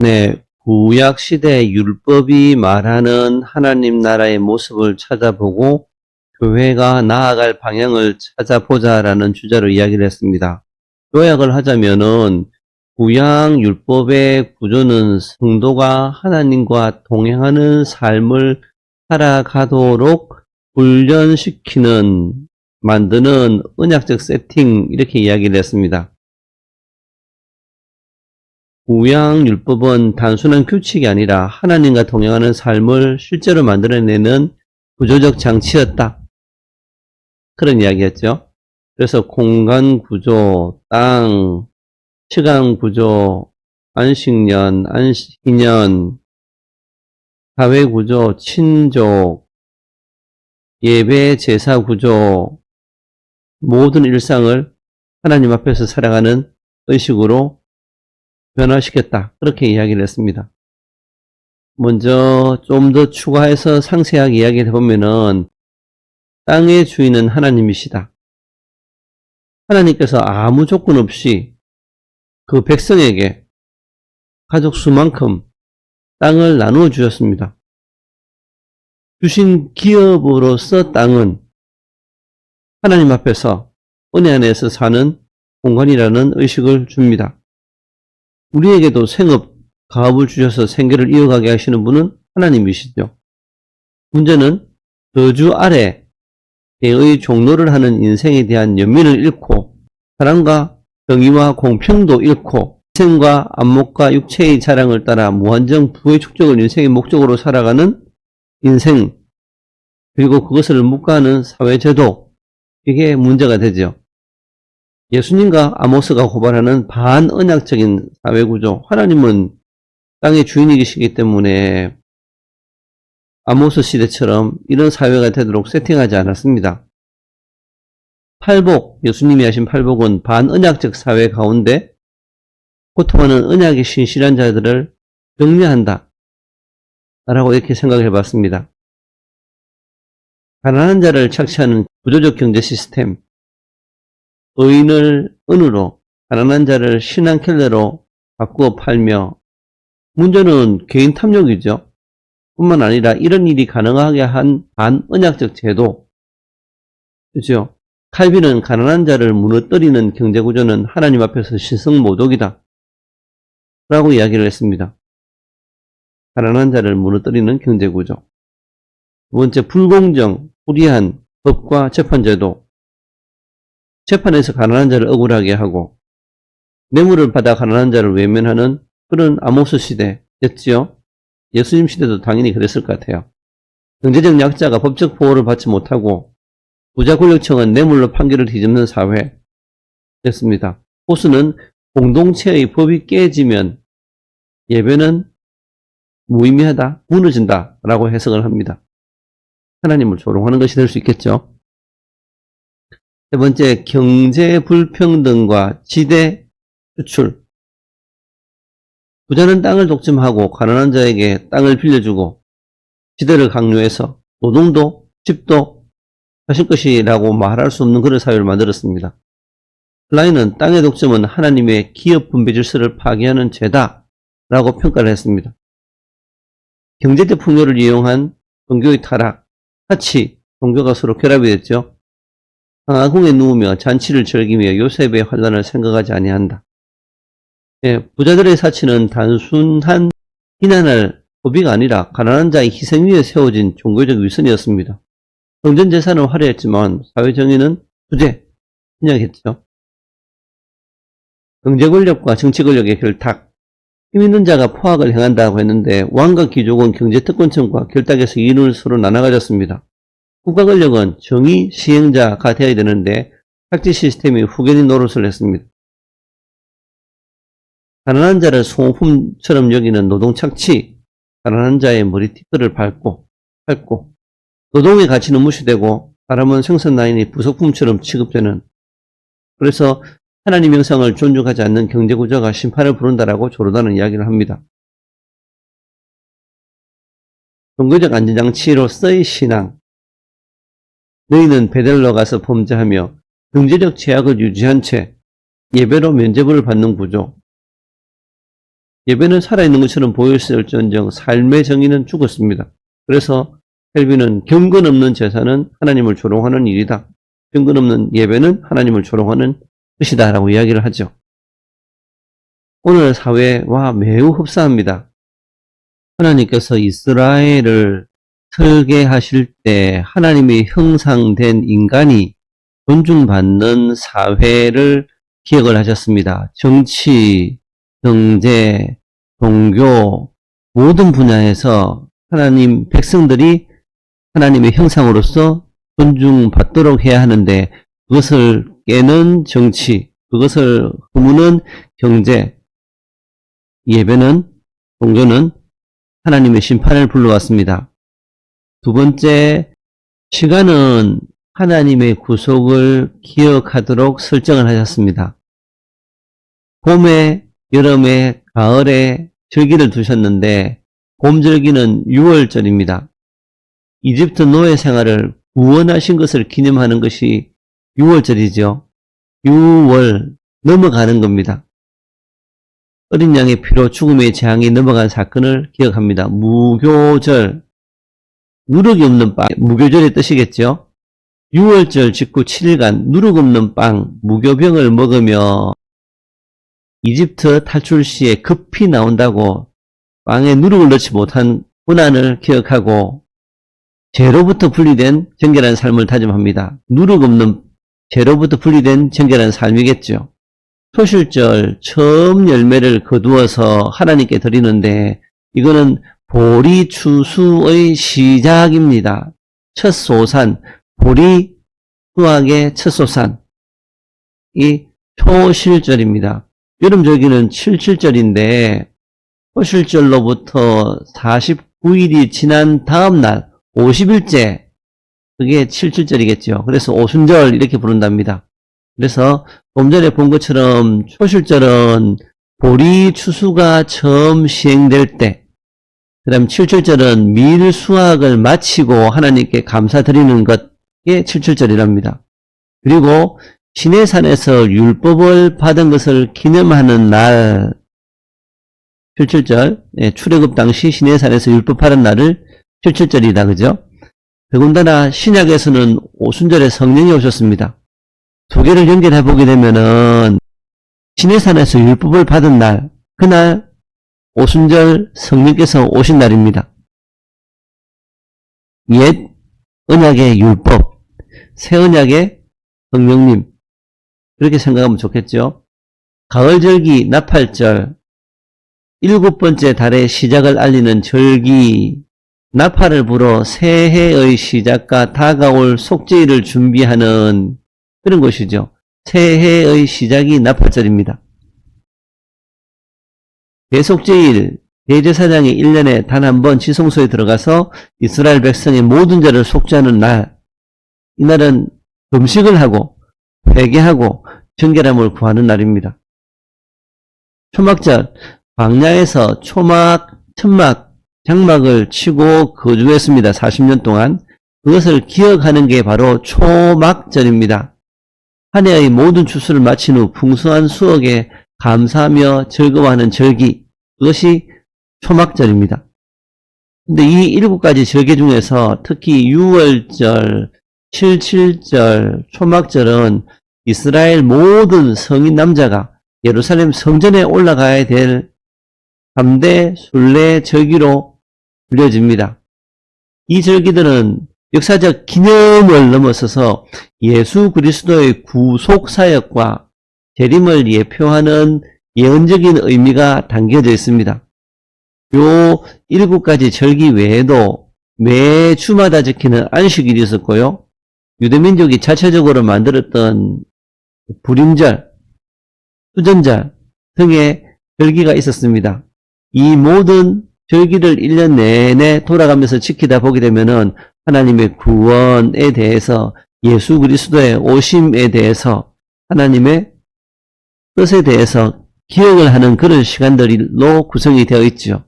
네, 구약시대 율법이 말하는 하나님 나라의 모습을 찾아보고 교회가 나아갈 방향을 찾아보자라는 주제로 이야기를 했습니다. 요약을 하자면은 구약 율법의 구조는 성도가 하나님과 동행하는 삶을 살아가도록 만드는 언약적 세팅, 이렇게 이야기를 했습니다. 구약 율법은 단순한 규칙이 아니라 하나님과 동행하는 삶을 실제로 만들어내는 구조적 장치였다, 그런 이야기였죠. 그래서 공간 구조, 땅, 시간 구조, 안식년, 안식년, 사회 구조, 친족, 예배, 제사 구조, 모든 일상을 하나님 앞에서 살아가는 의식으로 변화시켰다, 그렇게 이야기를 했습니다. 먼저 좀 더 추가해서 상세하게 이야기를 해보면은, 땅의 주인은 하나님이시다. 하나님께서 아무 조건 없이 그 백성에게 가족 수만큼 땅을 나누어 주셨습니다. 주신 기업으로서 땅은 하나님 앞에서 은혜 안에서 사는 공간이라는 의식을 줍니다. 우리에게도 생업, 가업을 주셔서 생계를 이어가게 하시는 분은 하나님이시죠. 문제는 저주 아래 의 종로를 하는 인생에 대한 연민을 잃고, 사랑과 정의와 공평도 잃고, 인생과 안목과 육체의 자랑을 따라 무한정 부의 축적을 인생의 목적으로 살아가는 인생, 그리고 그것을 묵과하는 사회제도, 이게 문제가 되죠. 예수님과 아모스가 고발하는 반언약적인 사회구조, 하나님은 땅의 주인이시기 때문에 아모스 시대처럼 이런 사회가 되도록 세팅하지 않았습니다. 팔복, 예수님이 하신 팔복은 반언약적 사회 가운데 고통하는 언약의 신실한 자들을 격려한다 라고 이렇게 생각해 봤습니다. 가난한 자를 착취하는 구조적 경제 시스템, 의인을 은으로, 가난한 자를 신한켈레로 바꾸어 팔며, 문제는 개인 탐욕이죠. 뿐만 아니라 이런 일이 가능하게 한 반언약적 제도, 그죠? 칼빈은 가난한 자를 무너뜨리는 경제구조는 하나님 앞에서 신성모독이다 라고 이야기를 했습니다. 가난한 자를 무너뜨리는 경제구조. 두 번째, 불공정, 불이한 법과 재판제도. 재판에서 가난한 자를 억울하게 하고 뇌물을 받아 가난한 자를 외면하는 그런 아모스 시대였지요. 예수님 시대도 당연히 그랬을 것 같아요. 경제적 약자가 법적 보호를 받지 못하고 부자 권력층은 뇌물로 판결을 뒤집는 사회였습니다. 호수는 공동체의 법이 깨지면 예배는 무의미하다, 무너진다 라고 해석을 합니다. 하나님을 조롱하는 것이 될 수 있겠죠. 세 번째, 경제 불평등과 지대 추출. 부자는 땅을 독점하고 가난한 자에게 땅을 빌려주고 지대를 강요해서 노동도 집도 자신 것이라고 말할 수 없는 그런 사회를 만들었습니다. 클라인은 땅의 독점은 하나님의 기업 분배 질서를 파괴하는 죄다 라고 평가를 했습니다. 경제적 풍요를 이용한 종교의 타락, 같이 종교가 서로 결합이 됐죠. 상하궁에 누우며 잔치를 즐기며 요셉의 환란을 생각하지 아니한다. 부자들의 사치는 단순한 비난할 고비가 아니라 가난한 자의 희생 위에 세워진 종교적 위선이었습니다. 성전 재산은 화려했지만 사회 정의는 부재, 그냥했죠. 경제 권력과 정치 권력의 결탁. 힘 있는 자가 포악을 행한다고 했는데 왕과 귀족은 경제 특권층과 결탁에서 이윤을 서로 나눠 가졌습니다. 국가 권력은 정의 시행자가 되어야 되는데 착지 시스템이 후견인 노릇을 했습니다. 가난한 자를 소모품처럼 여기는 노동 착취, 가난한 자의 머리티끌을 밟고 노동의 가치는 무시되고 사람은 생선 라인이 부속품처럼 취급되는, 그래서 하나님 형상을 존중하지 않는 경제구조가 심판을 부른다라고 조르다는 이야기를 합니다. 종교적 안전장치로서의 신앙. 너희는 베델로 가서 범죄하며 경제적 제약을 유지한 채 예배로 면죄부를 받는 구조. 예배는 살아있는 것처럼 보였을지언정 삶의 정의는 죽었습니다. 그래서 켈빈은 경건 없는 제사는 하나님을 조롱하는 일이다. 경건 없는 예배는 하나님을 조롱하는 것이다 라고 이야기를 하죠. 오늘 사회와 매우 흡사합니다. 하나님께서 이스라엘을 설계하실 때 하나님의 형상된 인간이 존중받는 사회를 기획을 하셨습니다. 정치, 경제, 종교 모든 분야에서 하나님 백성들이 하나님의 형상으로서 존중받도록 해야 하는데 그것을 깨는 정치, 그것을 허무는 경제, 예배는, 종교는 하나님의 심판을 불러왔습니다. 두 번째, 시간은 하나님의 구속을 기억하도록 설정을 하셨습니다. 봄에, 여름에, 가을에 절기를 두셨는데 봄절기는 6월절입니다. 이집트 노예 생활을 구원하신 것을 기념하는 것이 6월절이죠. 6월 넘어가는 겁니다. 어린 양의 피로 죽음의 재앙이 넘어간 사건을 기억합니다. 무교절, 누룩이 없는 빵, 무교절의 뜻이겠죠. 6월절 직후 7일간 누룩 없는 빵, 무교병을 먹으며 이집트 탈출 시에 급히 나온다고 빵에 누룩을 넣지 못한 고난을 기억하고 죄로부터 분리된 정결한 삶을 다짐합니다. 누룩 없는 죄로부터 분리된 정결한 삶이겠죠. 초실절 처음 열매를 거두어서 하나님께 드리는데 이거는 보리 추수의 시작입니다. 첫 소산, 보리 수확의 첫 소산이 초실절입니다. 여름절기는 77절인데 초실절로부터 49일이 지난 다음 날 50일째 그게 77절이겠죠. 그래서 오순절 이렇게 부른답니다. 그래서 좀 전에 본 것처럼 초실절은 보리 추수가 처음 시행될 때, 그 다음 77절은 밀 수확을 마치고 하나님께 감사드리는 것이 77절이랍니다. 그리고 시내산에서 율법을 받은 것을 기념하는 날, 77절, 출애굽 당시 시내산에서 율법 받은 날을 77절이다. 그죠? 더군다나 신약에서는 오순절에 성령이 오셨습니다. 두 개를 연결해 보게 되면은 시내산에서 율법을 받은 날, 그날 오순절 성령께서 오신 날입니다. 옛 언약의 율법, 새 언약의 성령님, 그렇게 생각하면 좋겠죠. 가을절기, 나팔절, 7번째 달의 시작을 알리는 절기, 나팔을 불어 새해의 시작과 다가올 속죄일을 준비하는 그런 것이죠. 새해의 시작이 나팔절입니다. 대속죄일, 대제사장이 1년에 단 한 번 지성소에 들어가서 이스라엘 백성의 모든 죄를 속죄하는 날, 이날은 금식을 하고 회개하고 정결함을 구하는 날입니다. 초막절, 광야에서 초막, 천막, 장막을 치고 거주했습니다. 40년 동안. 그것을 기억하는 게 바로 초막절입니다. 한 해의 모든 추수를 마친 후 풍성한 수확에 감사하며 즐거워하는 절기, 그것이 초막절입니다. 근데 이 7가지 절기 중에서 특히 6월절, 77절, 초막절은 이스라엘 모든 성인 남자가 예루살렘 성전에 올라가야 될 3대 순례 절기로 불려집니다. 이 절기들은 역사적 기념을 넘어서서 예수 그리스도의 구속 사역과 재림을 예표하는 예언적인 의미가 담겨져 있습니다. 요 7가지 절기 외에도 매 주마다 지키는 안식일이 있었고요. 유대민족이 자체적으로 만들었던 불임절, 수전절 등의 절기가 있었습니다. 이 모든 절기를 1년 내내 돌아가면서 지키다 보게 되면은 하나님의 구원에 대해서, 예수 그리스도의 오심에 대해서, 하나님의 뜻에 대해서 기억을 하는 그런 시간들로 구성이 되어 있죠.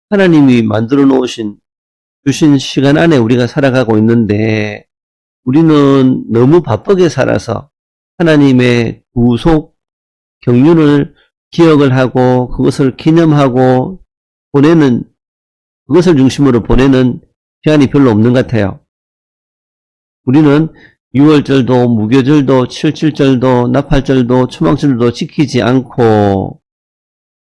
하나님이 만들어 놓으신, 주신 시간 안에 우리가 살아가고 있는데 우리는 너무 바쁘게 살아서 하나님의 구속 경륜을 기억을 하고 그것을 기념하고 보내는, 그것을 중심으로 보내는 시간이 별로 없는 것 같아요. 우리는 6월절도, 무교절도, 7.7절도, 나팔절도, 초막절도 지키지 않고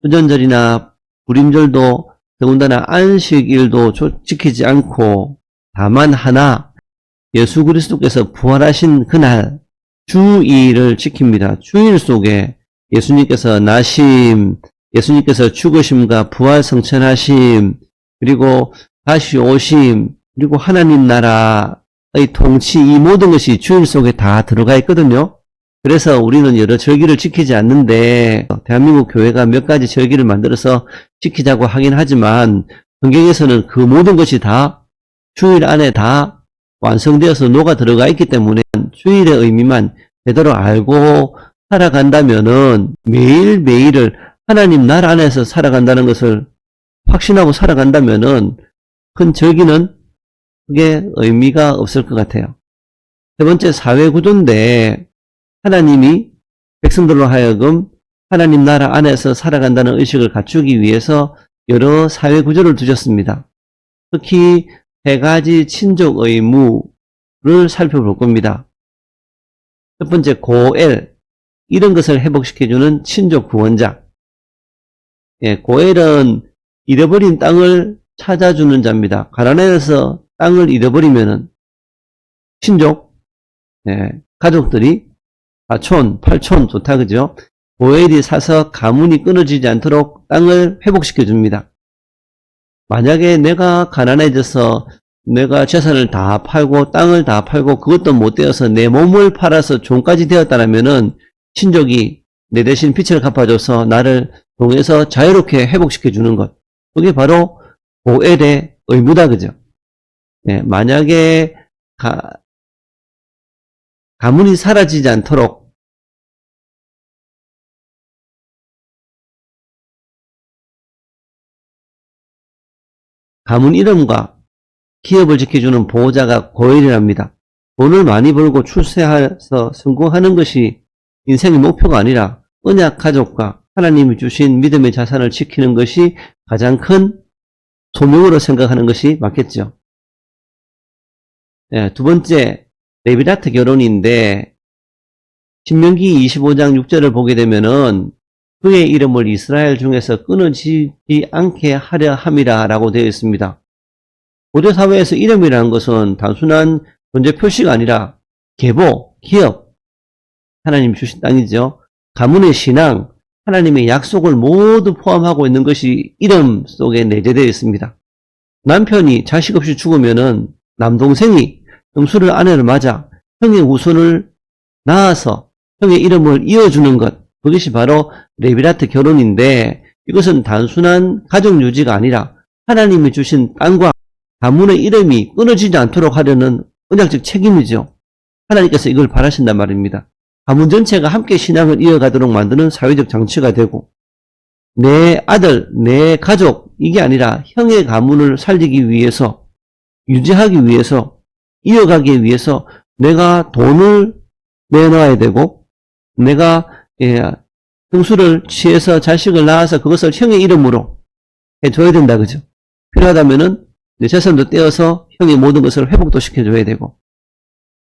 수전절이나 불임절도, 더군다나 안식일도 지키지 않고 다만 하나 예수 그리스도께서 부활하신 그날 주일을 지킵니다. 주일 속에 예수님께서 나심, 예수님께서 죽으심과 부활 성천하심, 그리고 다시 오심, 그리고 하나님 나라의 통치, 이 모든 것이 주일 속에 다 들어가 있거든요. 그래서 우리는 여러 절기를 지키지 않는데 대한민국 교회가 몇 가지 절기를 만들어서 지키자고 하긴 하지만 성경에서는 그 모든 것이 다 주일 안에 다 완성되어서 녹아 들어가 있기 때문에 주일의 의미만 제대로 알고 살아간다면은 매일매일을 하나님 나라 안에서 살아간다는 것을 확신하고 살아간다면은 큰 절기는 그게 의미가 없을 것 같아요. 세 번째, 사회구조인데 하나님이 백성들로 하여금 하나님 나라 안에서 살아간다는 의식을 갖추기 위해서 여러 사회구조를 두셨습니다. 특히 세 가지 친족 의무를 살펴볼 겁니다. 첫 번째, 고엘, 이런 것을 회복시켜주는 친족 구원자. 고엘은 잃어버린 땅을 찾아주는 자입니다. 가나안에서 땅을 잃어버리면은 친족, 가족들이 사촌, 팔촌 좋다 그죠? 고엘이 사서 가문이 끊어지지 않도록 땅을 회복시켜 줍니다. 만약에 내가 가난해져서 내가 재산을 다 팔고 땅을 다 팔고 그것도 못 되어서 내 몸을 팔아서 종까지 되었다면은 친족이 내 대신 빚을 갚아줘서 나를 통해서 자유롭게 회복시켜 주는 것. 그게 바로 고엘의 의무다 그죠? 만약에 가문이 사라지지 않도록 가문 이름과 기업을 지켜주는 보호자가 고엘이랍니다. 돈을 많이 벌고 출세해서 성공하는 것이 인생의 목표가 아니라 언약 가족과 하나님이 주신 믿음의 자산을 지키는 것이 가장 큰 소명으로 생각하는 것이 맞겠죠. 두 번째, 레비라트 결혼인데 신명기 25장 6절을 보게 되면은 그의 이름을 이스라엘 중에서 끊어지지 않게 하려 함이라 라고 되어 있습니다. 고대 사회에서 이름이라는 것은 단순한 존재 표시가 아니라 계보, 기업, 하나님 주신 땅이죠. 가문의 신앙, 하나님의 약속을 모두 포함하고 있는 것이 이름 속에 내재되어 있습니다. 남편이 자식 없이 죽으면은 남동생이 형수를 아내를 맞아 형의 후손을 낳아서 형의 이름을 이어주는 것, 그것이 바로 레비라트 결혼인데 이것은 단순한 가족 유지가 아니라 하나님이 주신 땅과 가문의 이름이 끊어지지 않도록 하려는 언약적 책임이죠. 하나님께서 이걸 바라신단 말입니다. 가문 전체가 함께 신앙을 이어가도록 만드는 사회적 장치가 되고 내 아들, 내 가족 이게 아니라 형의 가문을 살리기 위해서 유지하기 위해서 이어가기 위해서 내가 돈을 내놔야 되고 내가 형수를 취해서 자식을 낳아서 그것을 형의 이름으로 해줘야 된다 그죠? 필요하다면은 내 재산도 떼어서 형의 모든 것을 회복도 시켜줘야 되고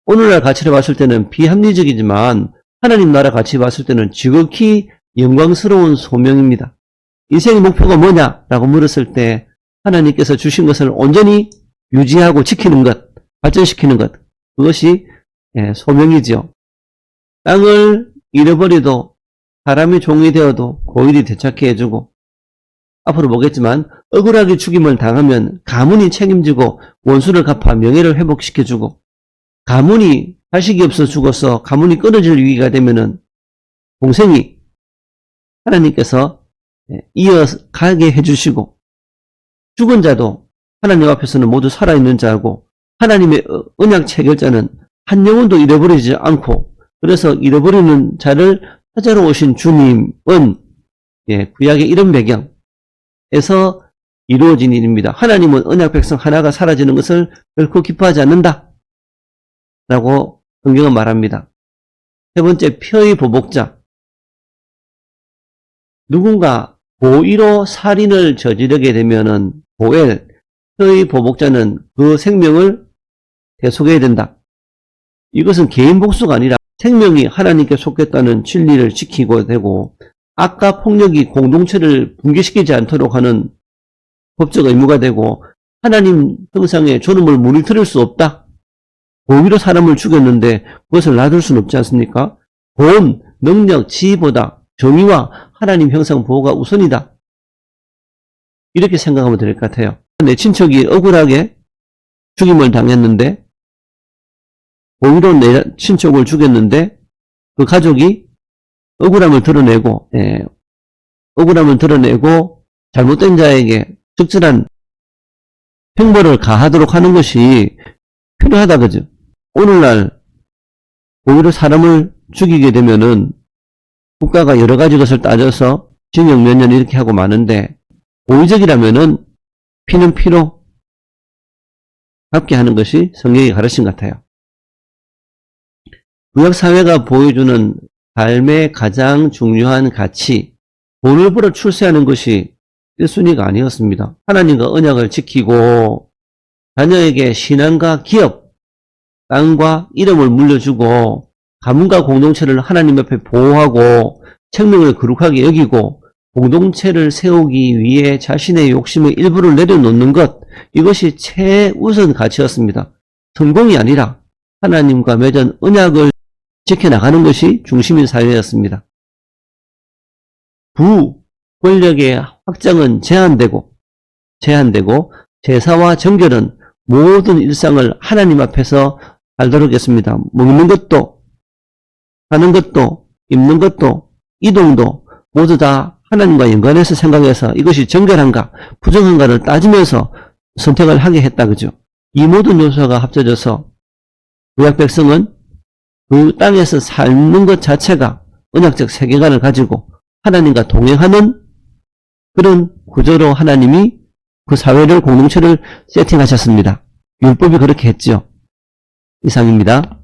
오늘날 가치를 봤을 때는 비합리적이지만 하나님 나라 가치 봤을 때는 지극히 영광스러운 소명입니다. 인생의 목표가 뭐냐라고 물었을 때 하나님께서 주신 것을 온전히 유지하고 지키는 것, 발전시키는 것, 그것이 소명이죠. 땅을 잃어버려도 사람이 종이 되어도 고일이 되찾게 해주고 앞으로 보겠지만 억울하게 죽임을 당하면 가문이 책임지고 원수를 갚아 명예를 회복시켜주고 가문이 자식이 없어 죽어서 가문이 끊어질 위기가 되면은 동생이 하나님께서 이어가게 해주시고 죽은 자도 하나님 앞에서는 모두 살아있는 자고 하나님의 언약 체결자는 한 영혼도 잃어버리지 않고 그래서 잃어버리는 자를 찾아러 오신 주님은 구약의 이런 배경에서 이루어진 일입니다. 하나님은 언약 백성 하나가 사라지는 것을 결코 기뻐하지 않는다 라고 성경은 말합니다. 세 번째, 표의 보복자. 누군가 고의로 살인을 저지르게 되면은 고엘, 의 보복자는 그 생명을 대속해야 된다. 이것은 개인 복수가 아니라 생명이 하나님께 속했다는 진리를 지키고 되고 악과 폭력이 공동체를 붕괴시키지 않도록 하는 법적 의무가 되고 하나님 형상의 존엄을 무너뜨릴 수 없다. 고의로 사람을 죽였는데 그것을 놔둘 수는 없지 않습니까? 돈, 능력, 지위보다 정의와 하나님 형상 보호가 우선이다. 이렇게 생각하면 될 것 같아요. 내 친척이 억울하게 죽임을 당했는데 고의로 내 친척을 죽였는데 그 가족이 억울함을 드러내고 잘못된 자에게 적절한 형벌을 가하도록 하는 것이 필요하다 그죠? 오늘날 고의로 사람을 죽이게 되면은 국가가 여러 가지 것을 따져서 징역 몇 년 이렇게 하고 마는데 고의적이라면은 피는 피로 갚게 하는 것이 성경의 가르침 같아요. 구약 사회가 보여주는 삶의 가장 중요한 가치, 돈을 벌어 출세하는 것이 1순위가 아니었습니다. 하나님과 언약을 지키고 자녀에게 신앙과 기업, 땅과 이름을 물려주고 가문과 공동체를 하나님 앞에 보호하고 생명을 거룩하게 여기고 공동체를 세우기 위해 자신의 욕심의 일부를 내려놓는 것, 이것이 최우선 가치였습니다. 성공이 아니라 하나님과 맺은 언약을 지켜나가는 것이 중심인 사회였습니다. 권력의 확장은 제한되고 제사와 정결은 모든 일상을 하나님 앞에서 살도록 했습니다. 먹는 것도, 사는 것도, 입는 것도, 이동도 모두 다 하나님과 연관해서 생각해서 이것이 정결한가, 부정한가를 따지면서 선택을 하게 했다. 그죠? 이 모든 요소가 합쳐져서 구약 백성은 그 땅에서 삶는 것 자체가 언약적 세계관을 가지고 하나님과 동행하는 그런 구조로 하나님이 그 사회를, 공동체를 세팅하셨습니다. 율법이 그렇게 했죠. 이상입니다.